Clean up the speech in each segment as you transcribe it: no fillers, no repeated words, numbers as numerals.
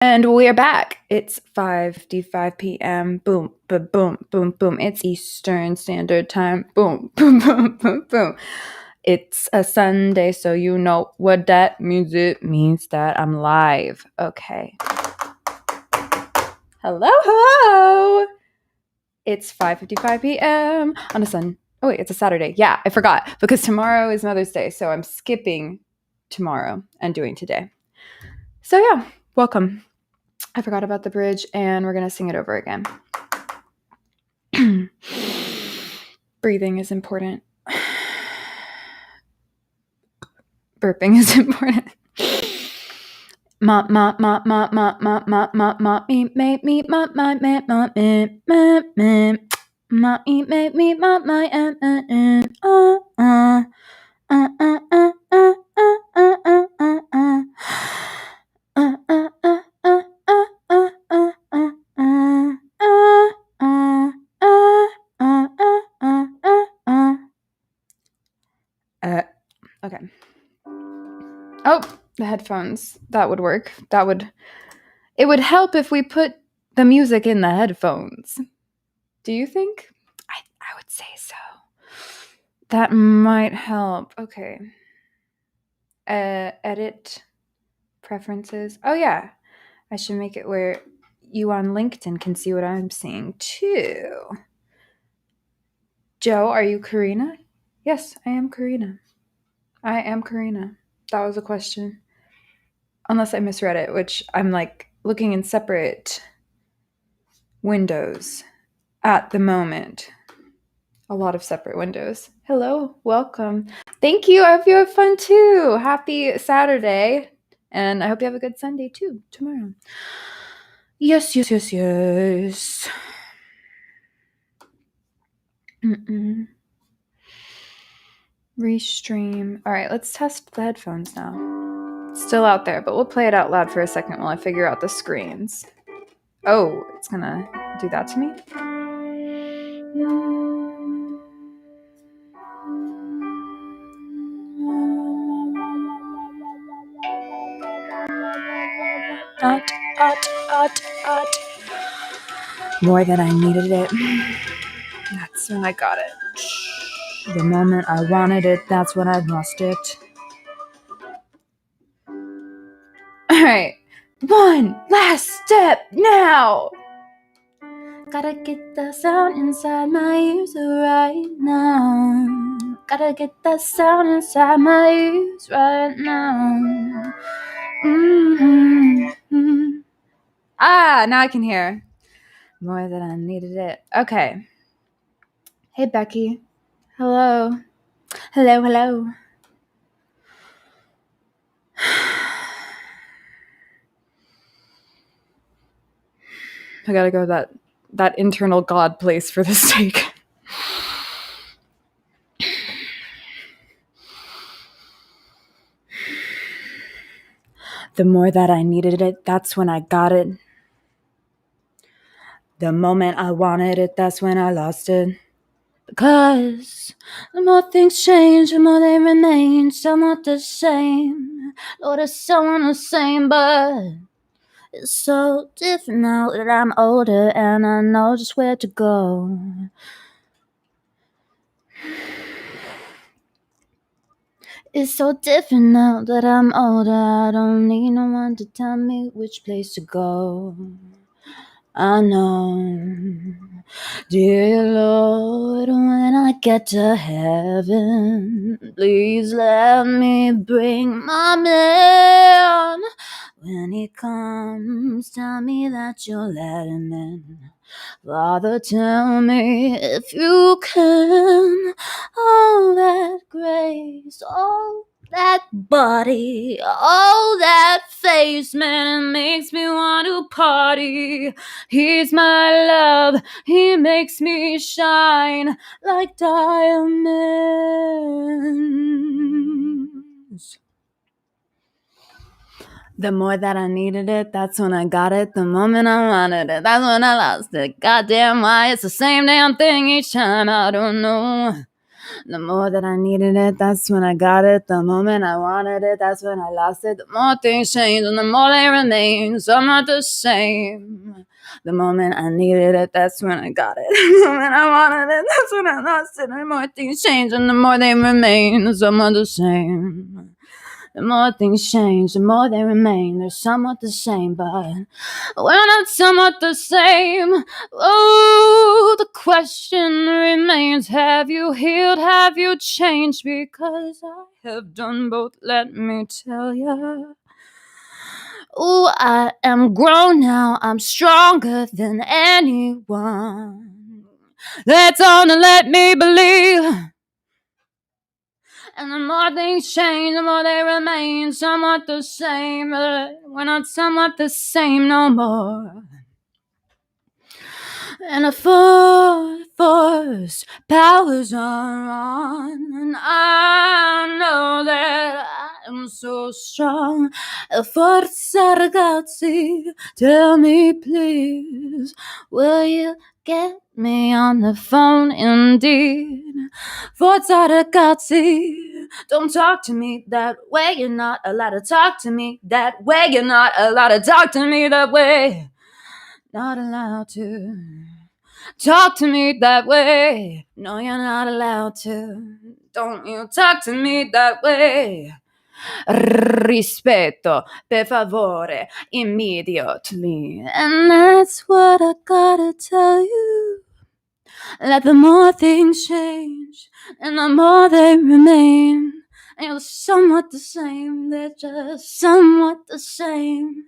And we're back. It's 5:55 p.m. Boom, boom, boom, boom, boom. It's Eastern Standard Time. Boom, boom, boom, boom, boom. It's a Sunday, so you know what that means. It means that I'm live. Okay. Hello, hello. It's 5:55 p.m. on a Sunday. Oh, wait, it's a Saturday. Yeah, I forgot because tomorrow is Mother's Day, so I'm skipping tomorrow and doing today. So yeah, welcome. I forgot about the bridge, and we're going to sing it over again. Breathing is important. Burping is important. Ma ma ma ma ma ma ma ma ma me me ma ma me ma me ma me ma me me ma my Okay. Oh, the headphones. That would work. It would help if we put the music in the headphones. Do you think? I would say so. That might help. Okay. Edit preferences. Oh yeah. I should make it where you on LinkedIn can see what I'm seeing too. Joe, are you Carina? Yes, I am Carina. I am Carina. That was a question. Unless I misread it, which I'm like looking in separate windows at the moment. A lot of separate windows. Hello, welcome. Thank you. I hope you have fun too. Happy Saturday. And I hope you have a good Sunday too tomorrow. Yes. Restream. All right, let's test the headphones now. It's still out there, but we'll play it out loud for a second while I figure out the screens. Oh, it's gonna do that to me? More than I needed it. That's when I got it. The moment I wanted it, that's when I lost it. Alright. One last step now. Gotta get the sound inside my ears right now. Gotta get that sound inside my ears right now. Now I can hear. More than I needed it. Okay. Hey, Becky. Hello. Hello. I gotta go that internal God place for this take. The more that I needed it, that's when I got it. The moment I wanted it, that's when I lost it. Because the more things change, the more they remain still not the same. Lord, it's so the same, but it's so different now that I'm older and I know just where to go. It's so different now that I'm older. I don't need no one to tell me which place to go. I know, dear Lord, when I get to heaven, please let me bring my man. When he comes, tell me that you'll let him in. Father, tell me if you can. All that grace, all that body, all that face, man, it makes me want to party. He's my love, he makes me shine like diamonds. The more that I needed it, that's when I got it. The moment I wanted it, that's when I lost it. Goddamn, why it's the same damn thing each time, I don't know. The more that I needed it, that's when I got it. The moment I wanted it, that's when I lost it. The more things change and the more they remain, some not the same. The moment I needed it, that's when I got it. The moment I wanted it, that's when I lost it. The more things change and the more they remain, some not the same. The more things change, the more they remain. They're somewhat the same, but we're not somewhat the same. Oh, the question remains, have you healed, have you changed? Because I have done both, let me tell ya. Oh, I am grown now, I'm stronger than anyone. That's all to let me believe. And the more things change, the more they remain somewhat the same. But we're not somewhat the same no more. And the force powers are on, and I know that I am so strong. Forza ragazzi, tell me please, will you get me on the phone indeed? Forza ragazzi, don't talk to me that way. You're not allowed to talk to me that way. You're not allowed to talk to me that way. Not allowed to talk to me that way. No, you're not allowed to. Don't you talk to me that way. Rispetto, per favore, immediately. And that's what I gotta tell you. That the more things change and the more they remain, and you're somewhat the same, they're just somewhat the same.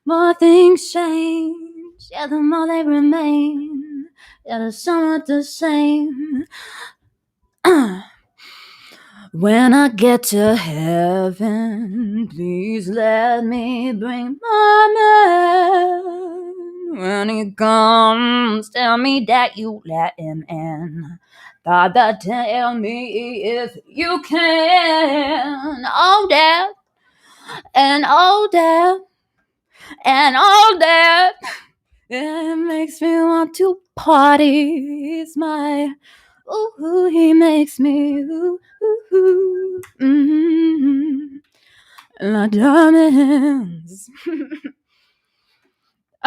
More things change, yeah, the more they remain, yeah, they're somewhat the same. When I get to heaven, please let me bring my man. When he comes, tell me that you let him in. Father, tell me if you can. Oh, Dad, and oh, Dad, and oh, Dad. It makes me want to party. He's my, ooh, he makes me, ooh, ooh, la diamonds.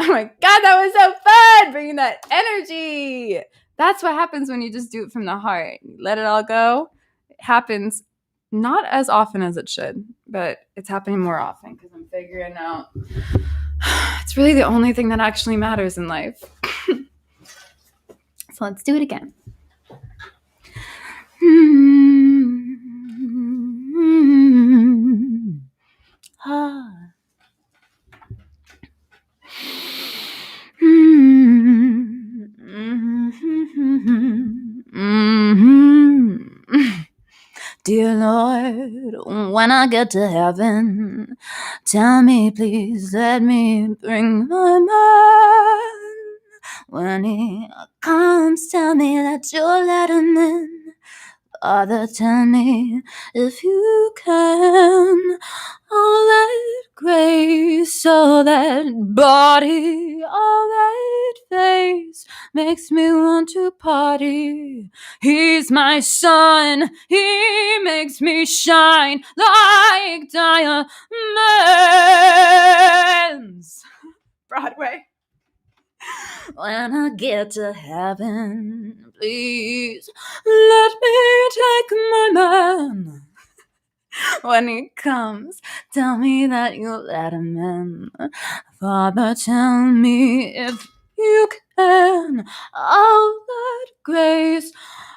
Oh my God, that was so fun! Bringing that energy. That's what happens when you just do it from the heart. Let it all go. It happens not as often as it should, but it's happening more often because I'm figuring out it's really the only thing that actually matters in life. So let's do it again. Dear Lord, when I get to heaven, tell me, please, let me bring my man. When he comes, tell me that you'll let him in. Father, tell me if you can. All that grace, all that body, all that face makes me want to party. He's my sun, he makes me shine like diamonds. Broadway. When I get to heaven, please let me take my man. When he comes, tell me that you'll let him in. Father, tell me if you can. All that grace,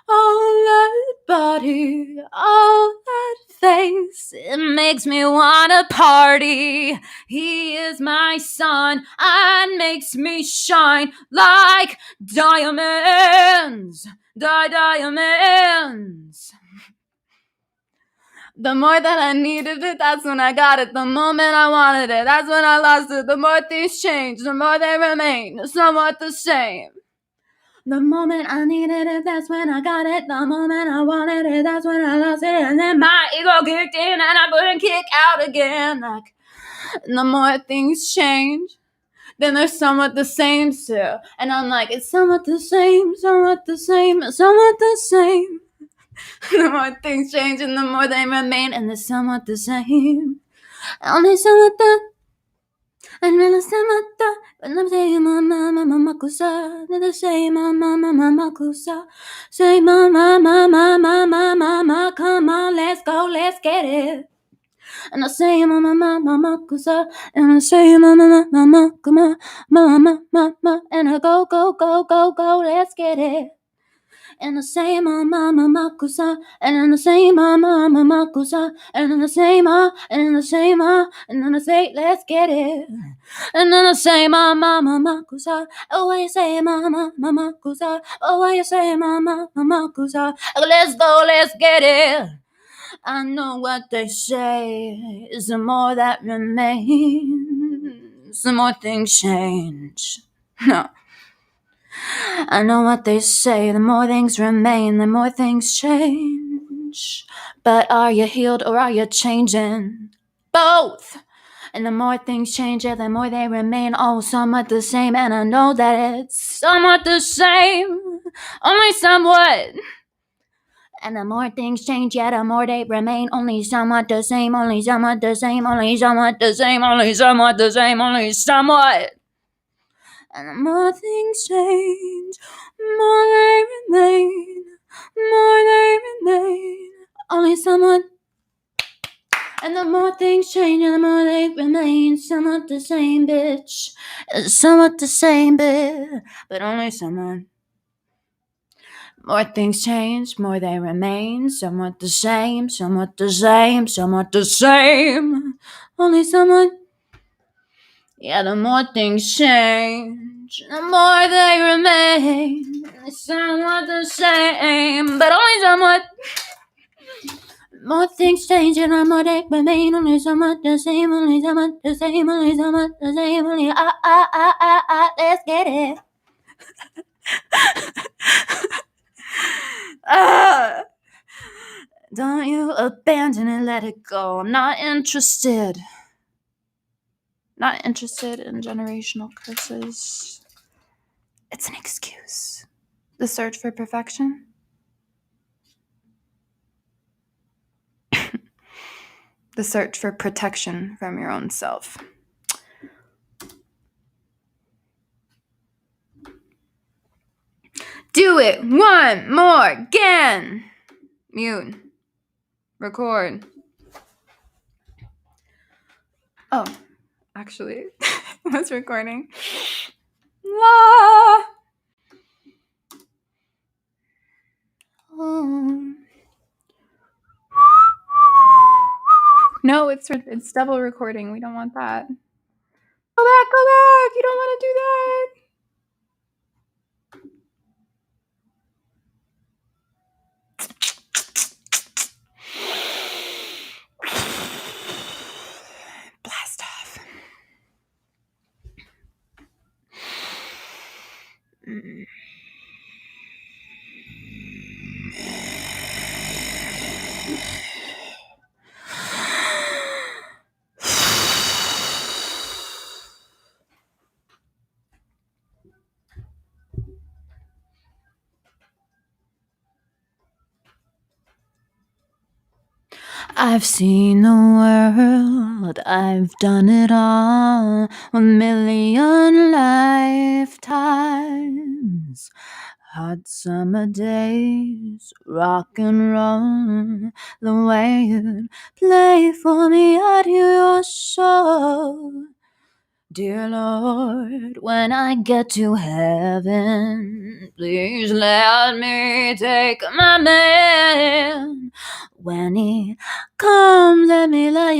all that body, all that face, it makes me wanna party. He is my sun and makes me shine like diamonds. Diamonds. The more that I needed it, that's when I got it. The moment I wanted it, that's when I lost it. The more things change, the more they remain somewhat the same. The moment I needed it, that's when I got it. The moment I wanted it, that's when I lost it. And then my ego kicked in and I couldn't kick out again. Like, the more things change, then they're somewhat the same still. And I'm like, it's somewhat the same, somewhat the same, somewhat the same. The more things change and the more they remain, and they're somewhat the same. Only somewhat the. And when I say mata, when I'm saying mama makusa, then I say mama makusa, say mama, come on, let's go, let's get it. And I say mama makusa, and I say mama, come on, mama, and I go, let's get it. And I say mama makusa, and then I say mama makusa, and then I say ma, and then I say ma, and then I say let's get it. And then I say mama makusa, oh why you say mama makusa, oh why you say mama makusa, let's go, let's get it. I know what they say is the more that remains, the more things change. No. I know what they say, the more things remain, the more things change. But are you healed or are you changing? Both! And the more things change, yeah, the more they remain, all somewhat the same. And I know that it's somewhat the same, only somewhat. And the more things change, yeah, the more they remain, only somewhat the same, only somewhat the same, only somewhat the same, only somewhat the same, only somewhat. And the more things change, more they remain, only somewhat. And the more things change, and the more they remain, somewhat the same, bitch. Somewhat the same, bitch, but only somewhat. More things change, more they remain, somewhat the same, somewhat the same, somewhat the same, only somewhat. Yeah, the more things change, the more they remain, somewhat the same, but only somewhat. More things change and the more they remain, only somewhat the same, only somewhat the same, only somewhat the same, only let's get it. Don't you abandon it, let it go. I'm not interested. Not interested in generational curses. It's an excuse. The search for perfection. The search for protection from your own self. Do it one more again. Mute. Record. Oh, actually, I was recording. La. Oh. No, it's double recording. We don't want that. Go back. You don't want to do that. Blast off. I've seen the world, I've done it all 1,000,000 lifetimes. Hot summer days, rock and roll, the way you'd play for me at your show. Dear Lord, when I get to heaven, please let me take my man. When he comes, let me let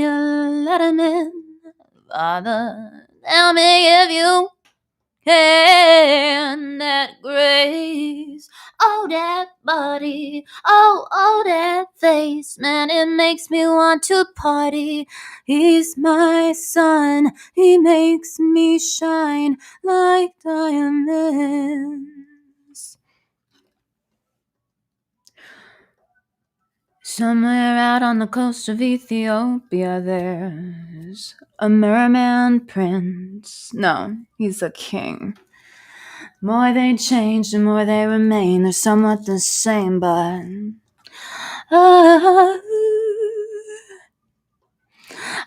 him in. Father, tell me if you can. That grace, oh that body, oh that face, man, it makes me want to party. He's my sun, he makes me shine like diamonds. Somewhere out on the coast of Ethiopia, there's a merman prince. No, he's a king. More they change, the more they remain. They're somewhat the same, but Ah,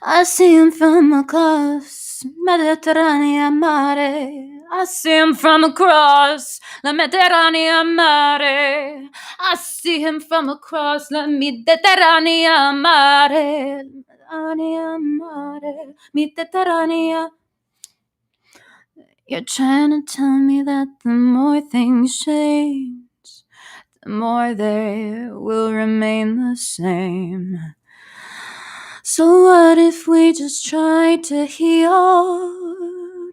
I see him from across Mediterranean mare. I see him from across the Mediterranean mare. I see him from across the Mediterranean mare. Mediterranean mare. Mediterranean. You're trying to tell me that the more things change, the more they will remain the same. So what if we just try to heal?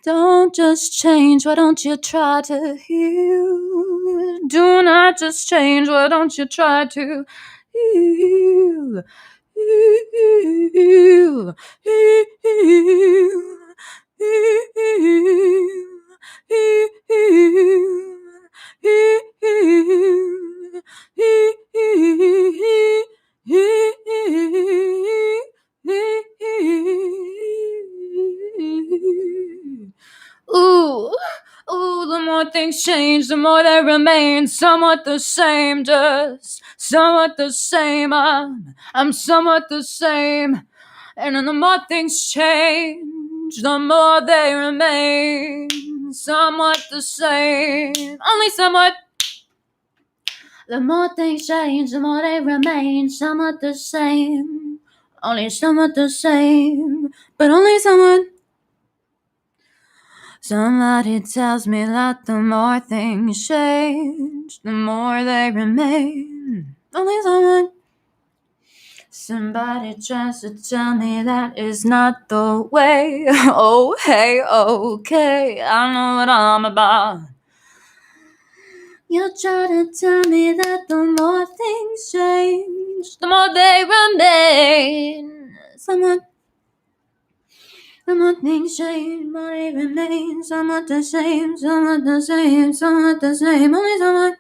Don't just change, why don't you try to heal? Do not just change, why don't you try to heal? Heal, heal, Ooh, ooh, the more things change, the more they remain somewhat the same, just somewhat the same. I'm somewhat the same. And then the more things change, the more they remain somewhat the same. Only somewhat. The more things change, the more they remain somewhat the same. Only somewhat the same, but only somewhat. Somebody tells me that the more things change, the more they remain. Only somewhat. Somebody tries to tell me that is not the way. Oh, hey, okay, I know what I'm about. You try to tell me that the more things change, the more they remain. Somewhat. The more things change, the more they remain. Somewhat the same, somewhat the same, somewhat the same. Only somewhat.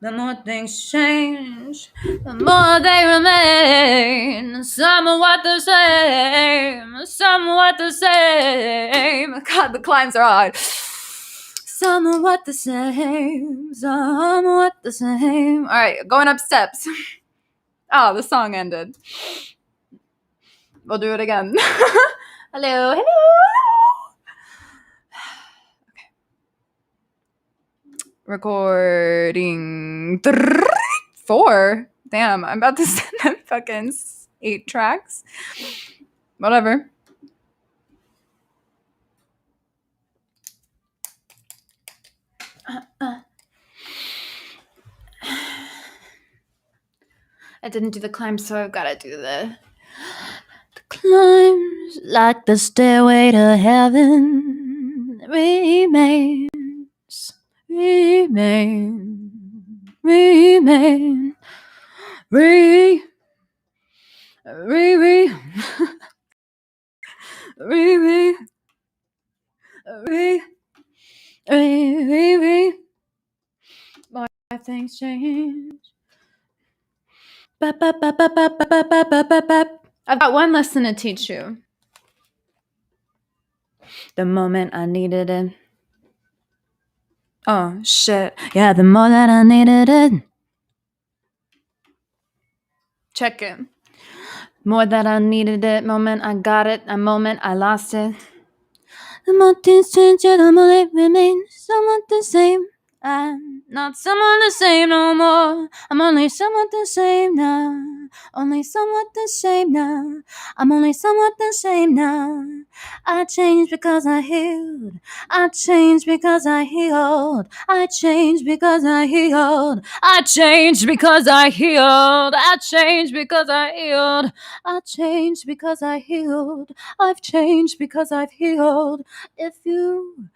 The more things change, the more they remain somewhat the same, somewhat the same. God, the climbs are hard. Somewhat the same, somewhat the same. All right, going up steps. Oh, the song ended. We'll do it again. Hello, hello. Recording 4. Damn, I'm about to send them fucking 8 tracks. Whatever. I didn't do the climb, so I've got to do the climbs like the stairway to heaven remains, remain, remain, re, re, re, re, re, re, re, re. More things change. I've got one lesson to teach you. The moment I needed it. Oh, shit. Yeah, the more that I needed it. Check it. More that I needed it. Moment I got it. A moment I lost it. The more things change, the more they remain somewhat the same. I'm not someone the same no more. I'm only somewhat the same now. Only somewhat the same now. I'm only somewhat the same now. I changed because I healed. I changed because I healed. I changed because I healed. I changed because I healed. I changed because I healed. I changed because I healed. I've changed because I've healed. If you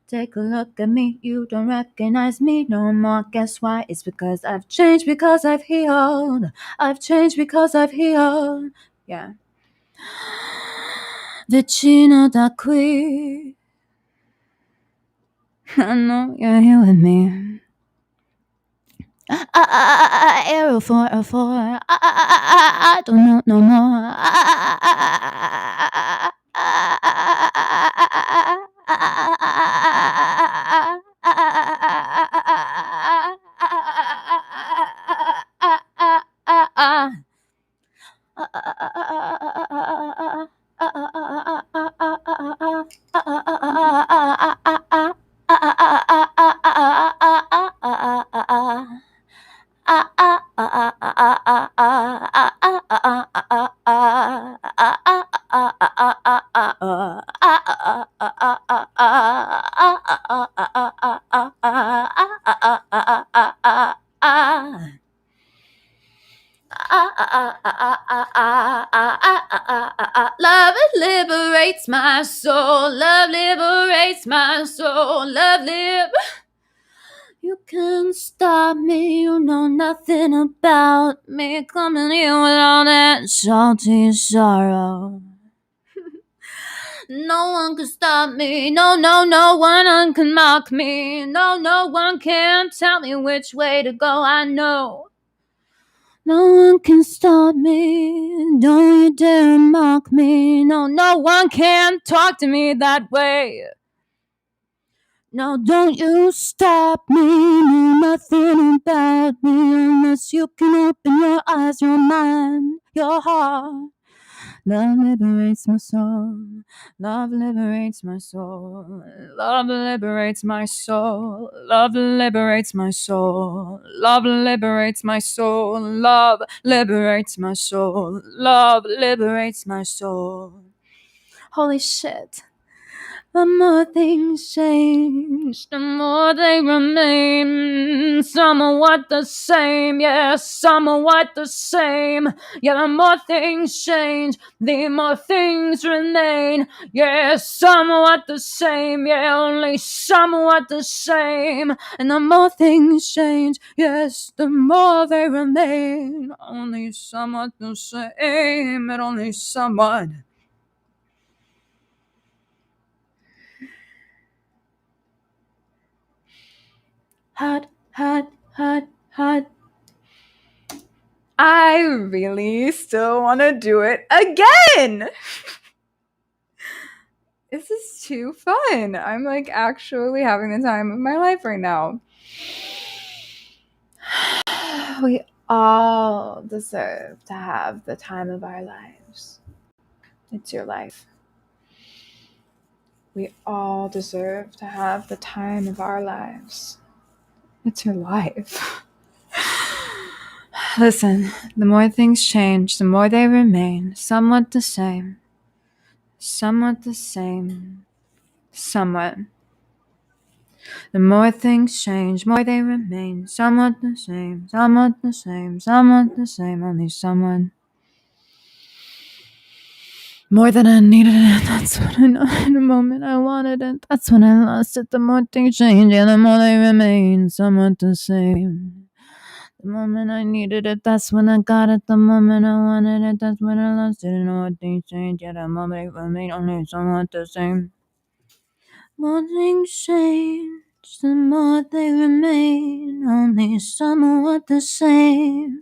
take a look at me, you don't recognize me no more. Guess why? It's because I've changed because I've healed. I've changed because I've healed. Yeah. Vicino da qui. I know you're here with me. Arrow 404. I don't know no more. Love liberates my soul. Love liberates my soul. Love You can't stop me. You know nothing about me. Coming here with all that salty sorrow. No one can stop me. No one can mock me. No one can tell me which way to go. I know. No one can stop me. Don't you dare mock me. No one can talk to me that way. No, don't you stop me. Know nothing about me unless you can open your eyes, your mind, your heart. Love liberates my soul. Love liberates my soul. Love liberates my soul. Love liberates my soul. Love liberates my soul. Love liberates my soul. Love liberates my soul. Holy shit. The more things change, the more they remain. Somewhat the same, yeah, somewhat the same. Yeah, the more things change, the more things remain. Yeah, somewhat the same, yeah, only somewhat the same. And the more things change, yes, the more they remain. Only somewhat the same, and only somewhat. Hot. I really still want to do it again. This is too fun. I'm like actually having the time of my life right now. We all deserve to have the time of our lives. It's your life. We all deserve to have the time of our lives. It's your life. Listen, the more things change, the more they remain somewhat the same. Somewhat the same. Somewhat. The more things change, more they remain somewhat the same. Somewhat the same. Somewhat the same. Only somewhat. More than I needed it, that's what I know. In a moment I wanted it, that's when I lost it. The more things change, and the more they remain somewhat the same. The moment I needed it, that's when I got it. The moment I wanted it, that's when I lost it. And the more things change, yeah, the more they remain only somewhat the same. More things change, the more they remain only somewhat the same.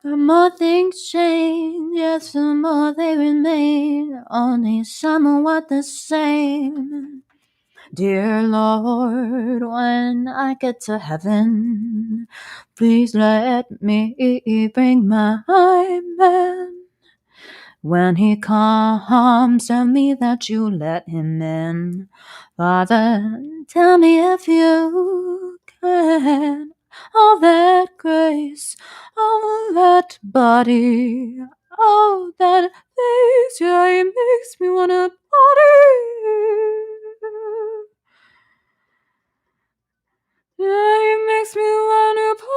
The more things change, yes, the more they remain only somewhat the same. Dear Lord, when I get to heaven, please let me bring my man. When he comes, tell me that you let him in. Father, tell me if you can. All that grace, all that body, all that things, yeah, it makes me wanna party. Yeah, it makes me wanna party.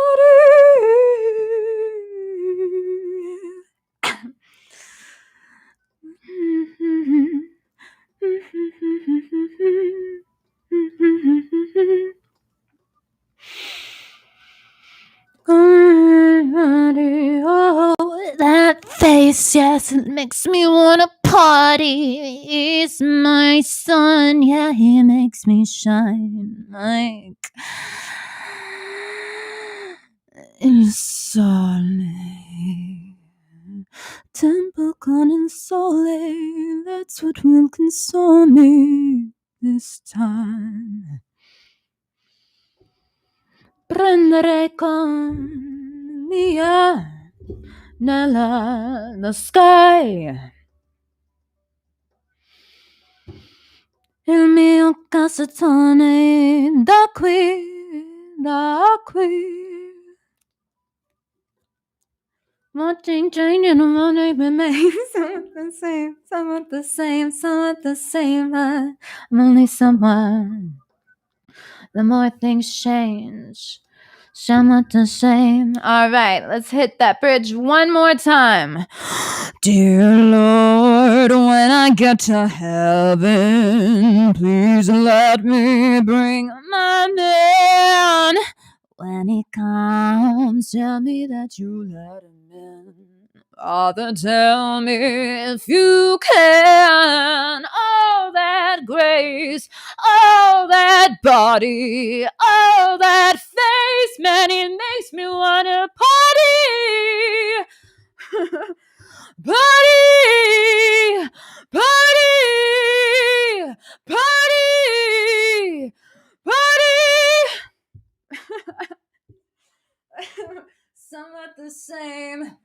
Oh, that face, yes, it makes me wanna party. He's my sun, yeah, he makes me shine like il sole. Temple con il sole, that's what will console me this time. Prendere con mia nella the sky. Satani, the queen, the queen. Nothing changing, nothing remains. Somewhat the same, somewhat the same, somewhat the same. I'm only someone. The more things change, somewhat the same. All right, let's hit that bridge one more time. Dear Lord, when I get to heaven, please let me bring my man. When he comes, tell me that you let him in. Father, tell me if you can. All that grace, all that body, all that face, man, it makes me wanna party. Party, party, party, party. Somewhat the same,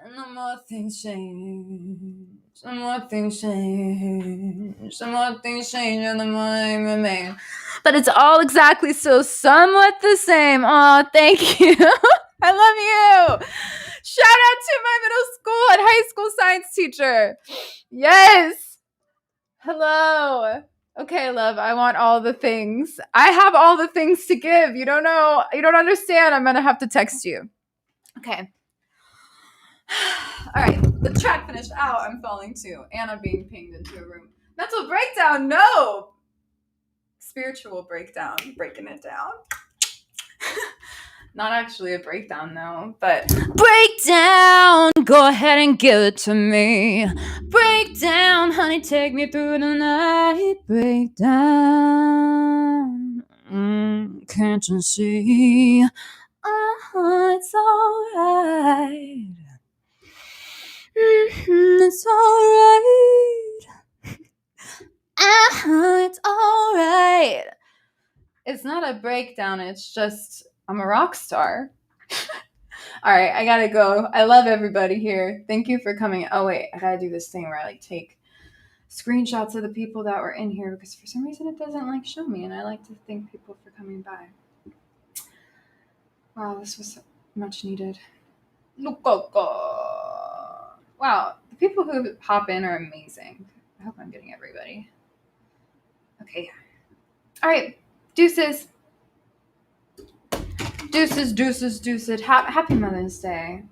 and the more things change. Some more things change. Some more things change, and the more they remain. But it's all exactly so somewhat the same. Oh, thank you. I love you. Shout out to my middle school and high school science teacher. Yes. Hello. Okay, love, I want all the things. I have all the things to give. You don't know. You don't understand. I'm going to have to text you. Okay. All right. The track finished. Ow, I'm falling too. And I'm being pinged into a room. Mental breakdown. No. Spiritual breakdown. Breaking it down. Not actually a breakdown, though, but breakdown! Go ahead and give it to me. Breakdown, honey, take me through the night. Breakdown. Can't you see? It's alright. It's alright. It's alright. It's not a breakdown, it's just I'm a rock star. All right, I gotta go. I love everybody here. Thank you for coming. Oh wait, I gotta do this thing where I take screenshots of the people that were in here because for some reason it doesn't show me, and I like to thank people for coming by. Wow, this was much needed. Wow, the people who hop in are amazing. I hope I'm getting everybody. Okay. All right, deuces. Deuces. Happy Mother's Day.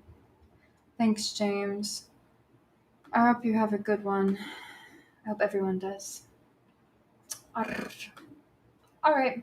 Thanks, James. I hope you have a good one. I hope everyone does. All right.